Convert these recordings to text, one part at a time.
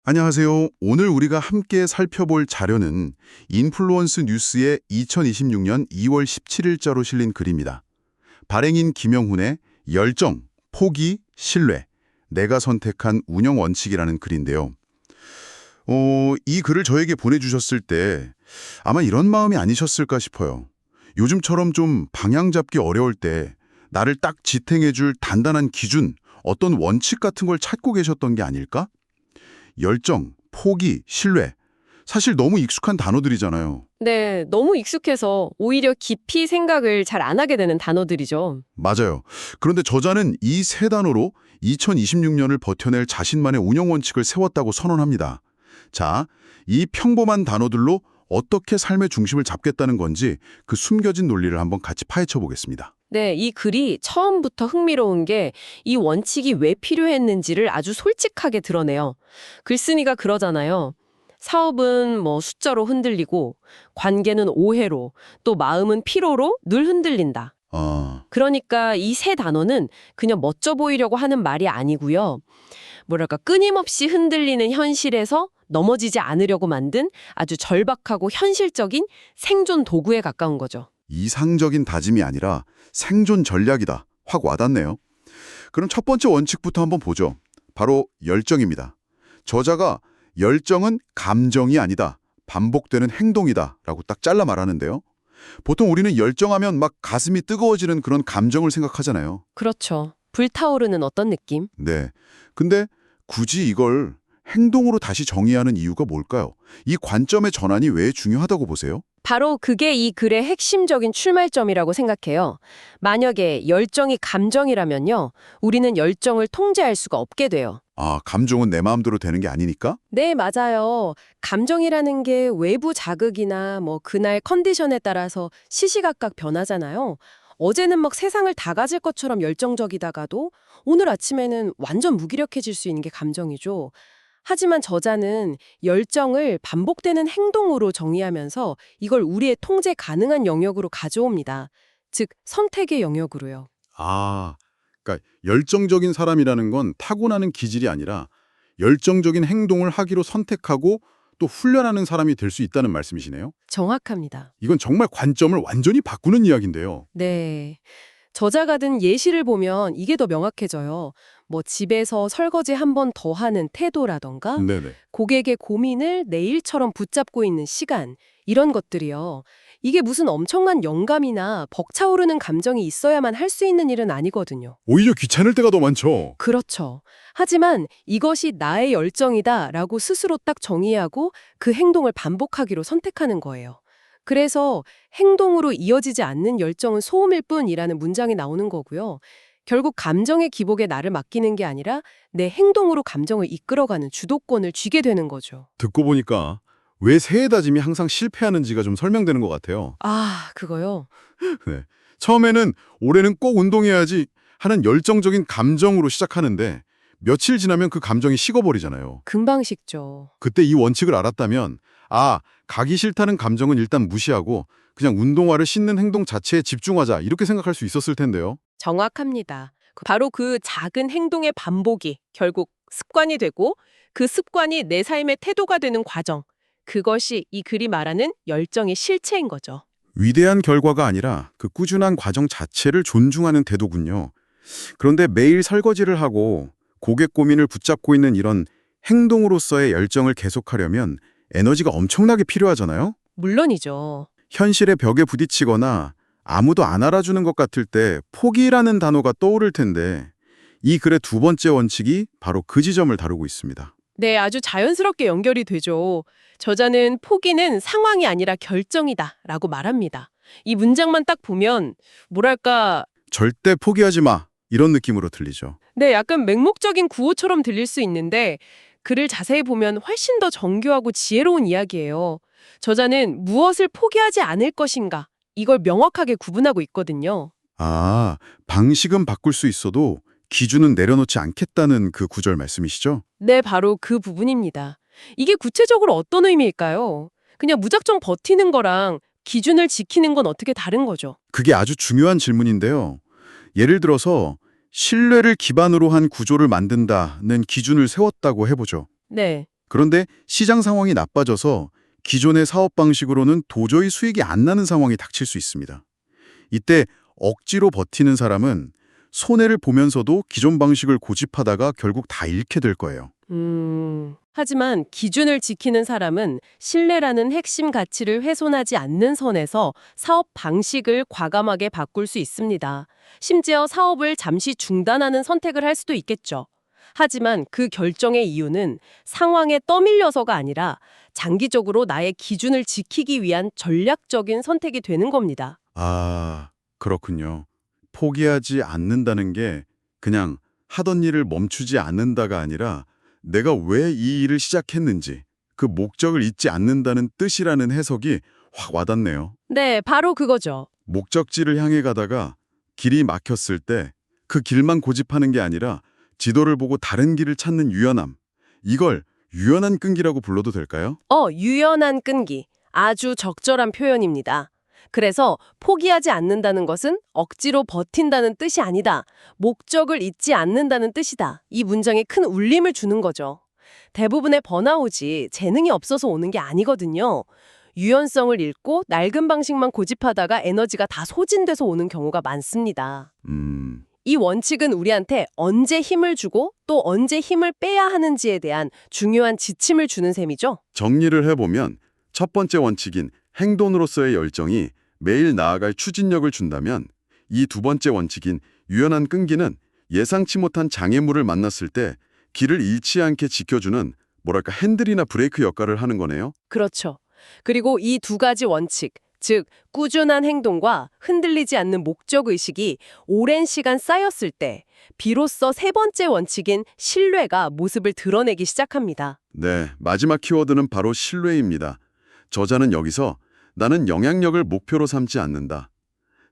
안녕하세요. 오늘 우리가 함께 살펴볼 자료는 인플루언스 뉴스의 2026년 2월 17일자로 실린 글입니다. 발행인 김영훈의 열정, 포기, 신뢰, 내가 선택한 운영 원칙이라는 글인데요. 이 글을 저에게 보내주셨을 때 아마 이런 마음이 아니셨을까 싶어요. 요즘처럼 좀 방향 잡기 어려울 때 나를 딱 지탱해줄 단단한 기준, 어떤 원칙 같은 걸 찾고 계셨던 게 아닐까? 열정, 포기, 신뢰. 사실 너무 익숙한 단어들이잖아요. 네, 너무 익숙해서 오히려 깊이 생각을 잘 안 하게 되는 단어들이죠. 맞아요. 그런데 저자는 이 세 단어로 2026년을 버텨낼 자신만의 운영 원칙을 세웠다고 선언합니다. 자, 이 평범한 단어들로 어떻게 삶의 중심을 잡겠다는 건지 그 숨겨진 논리를 한번 같이 파헤쳐 보겠습니다. 네, 이 글이 처음부터 흥미로운 게 이 원칙이 왜 필요했는지를 아주 솔직하게 드러내요. 글쓴이가 그러잖아요. 사업은 뭐 숫자로 흔들리고, 관계는 오해로, 또 마음은 피로로 늘 흔들린다. 아, 그러니까 이 세 단어는 그냥 멋져 보이려고 하는 말이 아니고요. 뭐랄까 끊임없이 흔들리는 현실에서 넘어지지 않으려고 만든 아주 절박하고 현실적인 생존 도구에 가까운 거죠. 이상적인 다짐이 아니라 생존 전략이다. 확 와닿네요. 그럼 첫 번째 원칙부터 한번 보죠. 바로 열정입니다. 저자가 열정은 감정이 아니다. 반복되는 행동이다. 라고 딱 잘라 말하는데요. 보통 우리는 열정하면 막 가슴이 뜨거워지는 그런 감정을 생각하잖아요. 그렇죠. 불타오르는 어떤 느낌? 네. 근데 굳이 이걸 행동으로 다시 정의하는 이유가 뭘까요? 이 관점의 전환이 왜 중요하다고 보세요? 바로 그게 이 글의 핵심적인 출발점이라고 생각해요. 만약에 열정이 감정이라면요. 우리는 열정을 통제할 수가 없게 돼요. 아, 감정은 내 마음대로 되는 게 아니니까? 네, 맞아요. 감정이라는 게 외부 자극이나 뭐 그날 컨디션에 따라서 시시각각 변하잖아요. 어제는 막 세상을 다 가질 것처럼 열정적이다가도 오늘 아침에는 완전 무기력해질 수 있는 게 감정이죠. 하지만 저자는 열정을 반복되는 행동으로 정의하면서 이걸 우리의 통제 가능한 영역으로 가져옵니다. 즉, 선택의 영역으로요. 아, 그러니까 열정적인 사람이라는 건 타고나는 기질이 아니라 열정적인 행동을 하기로 선택하고 또 훈련하는 사람이 될 수 있다는 말씀이시네요. 정확합니다. 이건 정말 관점을 완전히 바꾸는 이야기인데요. 네. 저자가 든 예시를 보면 이게 더 명확해져요. 뭐 집에서 설거지 한 번 더 하는 태도라던가 네네. 고객의 고민을 내일처럼 붙잡고 있는 시간 이런 것들이요. 이게 무슨 엄청난 영감이나 벅차오르는 감정이 있어야만 할 수 있는 일은 아니거든요. 오히려 귀찮을 때가 더 많죠. 그렇죠. 하지만 이것이 나의 열정이다라고 스스로 딱 정의하고 그 행동을 반복하기로 선택하는 거예요. 그래서 행동으로 이어지지 않는 열정은 소음일 뿐이라는 문장이 나오는 거고요. 결국 감정의 기복에 나를 맡기는 게 아니라 내 행동으로 감정을 이끌어가는 주도권을 쥐게 되는 거죠. 듣고 보니까 왜 새해 다짐이 항상 실패하는지가 좀 설명되는 것 같아요. 아, 그거요? 네. 처음에는 올해는 꼭 운동해야지 하는 열정적인 감정으로 시작하는데 며칠 지나면 그 감정이 식어버리잖아요. 금방 식죠. 그때 이 원칙을 알았다면 가기 싫다는 감정은 일단 무시하고 그냥 운동화를 신는 행동 자체에 집중하자 이렇게 생각할 수 있었을 텐데요. 정확합니다. 바로 그 작은 행동의 반복이 결국 습관이 되고 그 습관이 내 삶의 태도가 되는 과정. 그것이 이 글이 말하는 열정의 실체인 거죠. 위대한 결과가 아니라 그 꾸준한 과정 자체를 존중하는 태도군요. 그런데 매일 설거지를 하고 고객 고민을 붙잡고 있는 이런 행동으로서의 열정을 계속하려면 에너지가 엄청나게 필요하잖아요. 물론이죠. 현실의 벽에 부딪히거나 아무도 안 알아주는 것 같을 때 포기라는 단어가 떠오를 텐데 이 글의 두 번째 원칙이 바로 그 지점을 다루고 있습니다. 네, 아주 자연스럽게 연결이 되죠. 저자는 포기는 상황이 아니라 결정이다 라고 말합니다. 이 문장만 딱 보면 뭐랄까 절대 포기하지 마. 이런 느낌으로 들리죠. 네, 약간 맹목적인 구호처럼 들릴 수 있는데 글을 자세히 보면 훨씬 더 정교하고 지혜로운 이야기예요. 저자는 무엇을 포기하지 않을 것인가 이걸 명확하게 구분하고 있거든요. 방식은 바꿀 수 있어도 기준은 내려놓지 않겠다는 그 구절 말씀이시죠? 네, 바로 그 부분입니다. 이게 구체적으로 어떤 의미일까요? 그냥 무작정 버티는 거랑 기준을 지키는 건 어떻게 다른 거죠? 그게 아주 중요한 질문인데요. 예를 들어서 신뢰를 기반으로 한 구조를 만든다는 기준을 세웠다고 해보죠. 네. 그런데 시장 상황이 나빠져서 기존의 사업 방식으로는 도저히 수익이 안 나는 상황이 닥칠 수 있습니다. 이때 억지로 버티는 사람은 손해를 보면서도 기존 방식을 고집하다가 결국 다 잃게 될 거예요. 하지만 기준을 지키는 사람은 신뢰라는 핵심 가치를 훼손하지 않는 선에서 사업 방식을 과감하게 바꿀 수 있습니다. 심지어 사업을 잠시 중단하는 선택을 할 수도 있겠죠. 하지만 그 결정의 이유는 상황에 떠밀려서가 아니라 장기적으로 나의 기준을 지키기 위한 전략적인 선택이 되는 겁니다. 아, 그렇군요. 포기하지 않는다는 게 그냥 하던 일을 멈추지 않는다가 아니라 내가 왜 이 일을 시작했는지 그 목적을 잊지 않는다는 뜻이라는 해석이 확 와닿네요. 네, 바로 그거죠. 목적지를 향해 가다가 길이 막혔을 때 그 길만 고집하는 게 아니라 지도를 보고 다른 길을 찾는 유연함. 이걸 유연한 끈기라고 불러도 될까요? 유연한 끈기. 아주 적절한 표현입니다. 그래서 포기하지 않는다는 것은 억지로 버틴다는 뜻이 아니다. 목적을 잊지 않는다는 뜻이다. 이 문장에 큰 울림을 주는 거죠. 대부분의 번아웃이 재능이 없어서 오는 게 아니거든요. 유연성을 잃고 낡은 방식만 고집하다가 에너지가 다 소진돼서 오는 경우가 많습니다. 이 원칙은 우리한테 언제 힘을 주고 또 언제 힘을 빼야 하는지에 대한 중요한 지침을 주는 셈이죠. 정리를 해보면 첫 번째 원칙인 행동으로서의 열정이 매일 나아갈 추진력을 준다면 이 두 번째 원칙인 유연한 끈기는 예상치 못한 장애물을 만났을 때 길을 잃지 않게 지켜주는 뭐랄까 핸들이나 브레이크 역할을 하는 거네요. 그렇죠. 그리고 이 두 가지 원칙, 즉 꾸준한 행동과 흔들리지 않는 목적의식이 오랜 시간 쌓였을 때 비로소 세 번째 원칙인 신뢰가 모습을 드러내기 시작합니다. 네, 마지막 키워드는 바로 신뢰입니다. 저자는 여기서 나는 영향력을 목표로 삼지 않는다.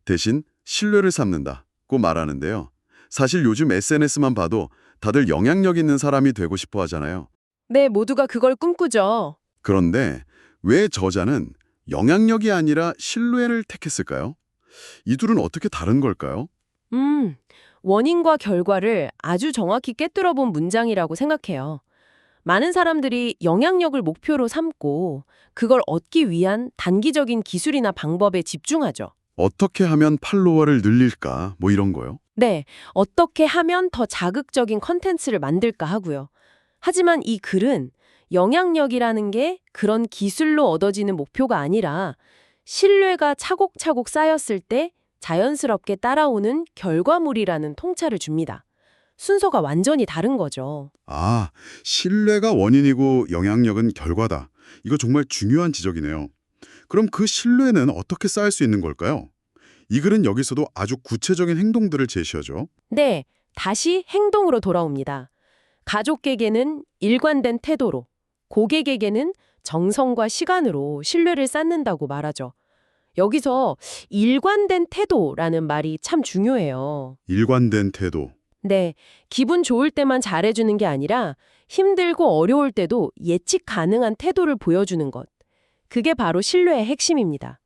대신 신뢰를 삼는다고 말하는데요. 사실 요즘 SNS만 봐도 다들 영향력 있는 사람이 되고 싶어 하잖아요. 네, 모두가 그걸 꿈꾸죠. 그런데 왜 저자는 영향력이 아니라 신뢰를 택했을까요? 이 둘은 어떻게 다른 걸까요? 원인과 결과를 아주 정확히 꿰뚫어 본 문장이라고 생각해요. 많은 사람들이 영향력을 목표로 삼고 그걸 얻기 위한 단기적인 기술이나 방법에 집중하죠. 어떻게 하면 팔로워를 늘릴까? 뭐 이런 거요. 네, 어떻게 하면 더 자극적인 컨텐츠를 만들까 하고요. 하지만 이 글은 영향력이라는 게 그런 기술로 얻어지는 목표가 아니라 신뢰가 차곡차곡 쌓였을 때 자연스럽게 따라오는 결과물이라는 통찰을 줍니다. 순서가 완전히 다른 거죠. 아, 신뢰가 원인이고 영향력은 결과다. 이거 정말 중요한 지적이네요. 그럼 그 신뢰는 어떻게 쌓을 수 있는 걸까요? 이 글은 여기서도 아주 구체적인 행동들을 제시하죠. 네, 다시 행동으로 돌아옵니다. 가족에게는 일관된 태도로, 고객에게는 정성과 시간으로 신뢰를 쌓는다고 말하죠. 여기서 일관된 태도라는 말이 참 중요해요. 일관된 태도. 네, 기분 좋을 때만 잘해주는 게 아니라 힘들고 어려울 때도 예측 가능한 태도를 보여주는 것. 그게 바로 신뢰의 핵심입니다.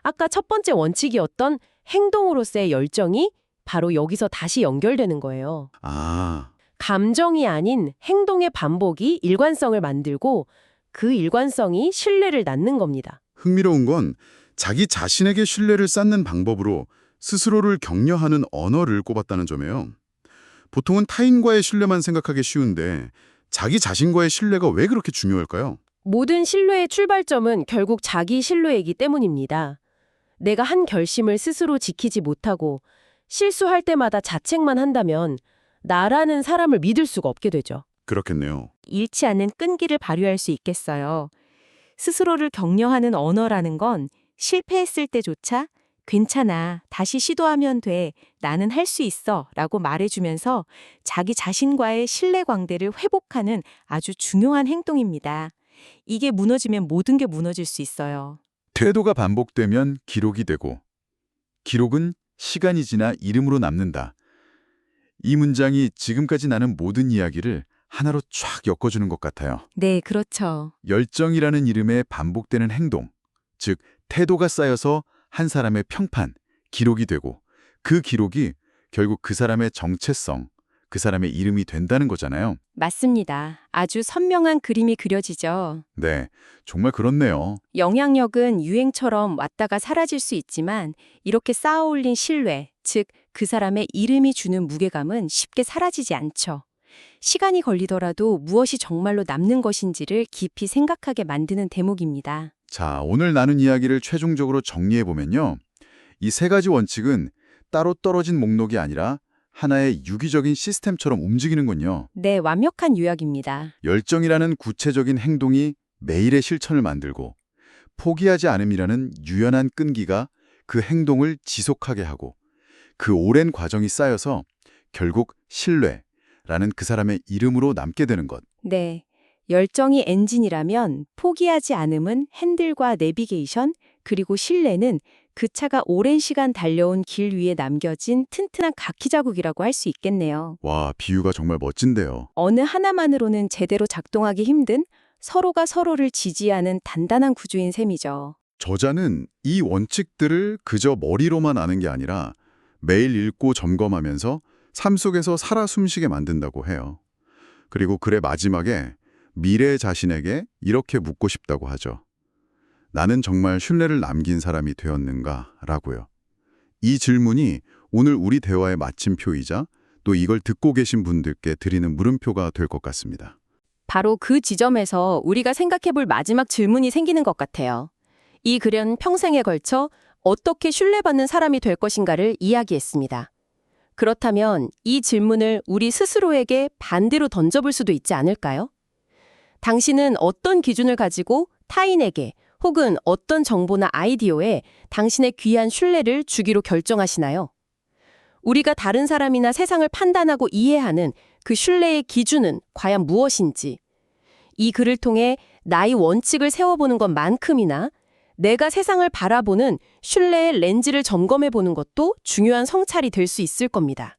아까 첫 번째 원칙이었던 행동으로서의 열정이 바로 여기서 다시 연결되는 거예요. 아, 감정이 아닌 행동의 반복이 일관성을 만들고 그 일관성이 신뢰를 낳는 겁니다. 흥미로운 건 자기 자신에게 신뢰를 쌓는 방법으로 스스로를 격려하는 언어를 꼽았다는 점이에요. 보통은 타인과의 신뢰만 생각하기 쉬운데 자기 자신과의 신뢰가 왜 그렇게 중요할까요? 모든 신뢰의 출발점은 결국 자기 신뢰이기 때문입니다. 내가 한 결심을 스스로 지키지 못하고 실수할 때마다 자책만 한다면 나라는 사람을 믿을 수가 없게 되죠. 그렇겠네요. 잃지 않는 끈기를 발휘할 수 있겠어요. 스스로를 격려하는 언어라는 건 실패했을 때조차 괜찮아, 다시 시도하면 돼, 나는 할 수 있어 라고 말해주면서 자기 자신과의 신뢰관계를 회복하는 아주 중요한 행동입니다. 이게 무너지면 모든 게 무너질 수 있어요. 태도가 반복되면 기록이 되고 기록은 시간이 지나 이름으로 남는다. 이 문장이 지금까지 나눈 모든 이야기를 하나로 쫙 엮어주는 것 같아요. 네, 그렇죠. 열정이라는 이름에 반복되는 행동, 즉 태도가 쌓여서 한 사람의 평판, 기록이 되고 그 기록이 결국 그 사람의 정체성, 그 사람의 이름이 된다는 거잖아요. 맞습니다. 아주 선명한 그림이 그려지죠. 네, 정말 그렇네요. 영향력은 유행처럼 왔다가 사라질 수 있지만 이렇게 쌓아올린 신뢰, 즉 그 사람의 이름이 주는 무게감은 쉽게 사라지지 않죠. 시간이 걸리더라도 무엇이 정말로 남는 것인지를 깊이 생각하게 만드는 대목입니다. 자, 오늘 나눈 이야기를 최종적으로 정리해보면요. 이 세 가지 원칙은 따로 떨어진 목록이 아니라 하나의 유기적인 시스템처럼 움직이는군요. 네, 완벽한 요약입니다. 열정이라는 구체적인 행동이 매일의 실천을 만들고 포기하지 않음이라는 유연한 끈기가 그 행동을 지속하게 하고 그 오랜 과정이 쌓여서 결국 신뢰라는 그 사람의 이름으로 남게 되는 것. 네, 열정이 엔진이라면 포기하지 않음은 핸들과 내비게이션, 그리고 신뢰는 그 차가 오랜 시간 달려온 길 위에 남겨진 튼튼한 가키 자국이라고 할 수 있겠네요. 와, 비유가 정말 멋진데요. 어느 하나만으로는 제대로 작동하기 힘든 서로가 서로를 지지하는 단단한 구조인 셈이죠. 저자는 이 원칙들을 그저 머리로만 아는 게 아니라 매일 읽고 점검하면서 삶 속에서 살아 숨쉬게 만든다고 해요. 그리고 글의 마지막에 미래 자신에게 이렇게 묻고 싶다고 하죠. 나는 정말 신뢰를 남긴 사람이 되었는가? 라고요. 이 질문이 오늘 우리 대화의 마침표이자 또 이걸 듣고 계신 분들께 드리는 물음표가 될 것 같습니다. 바로 그 지점에서 우리가 생각해 볼 마지막 질문이 생기는 것 같아요. 이 글은 평생에 걸쳐 어떻게 신뢰받는 사람이 될 것인가를 이야기했습니다. 그렇다면 이 질문을 우리 스스로에게 반대로 던져볼 수도 있지 않을까요? 당신은 어떤 기준을 가지고 타인에게 혹은 어떤 정보나 아이디어에 당신의 귀한 신뢰를 주기로 결정하시나요? 우리가 다른 사람이나 세상을 판단하고 이해하는 그 신뢰의 기준은 과연 무엇인지, 이 글을 통해 나의 원칙을 세워보는 것만큼이나 내가 세상을 바라보는 신뢰의 렌즈를 점검해보는 것도 중요한 성찰이 될 수 있을 겁니다.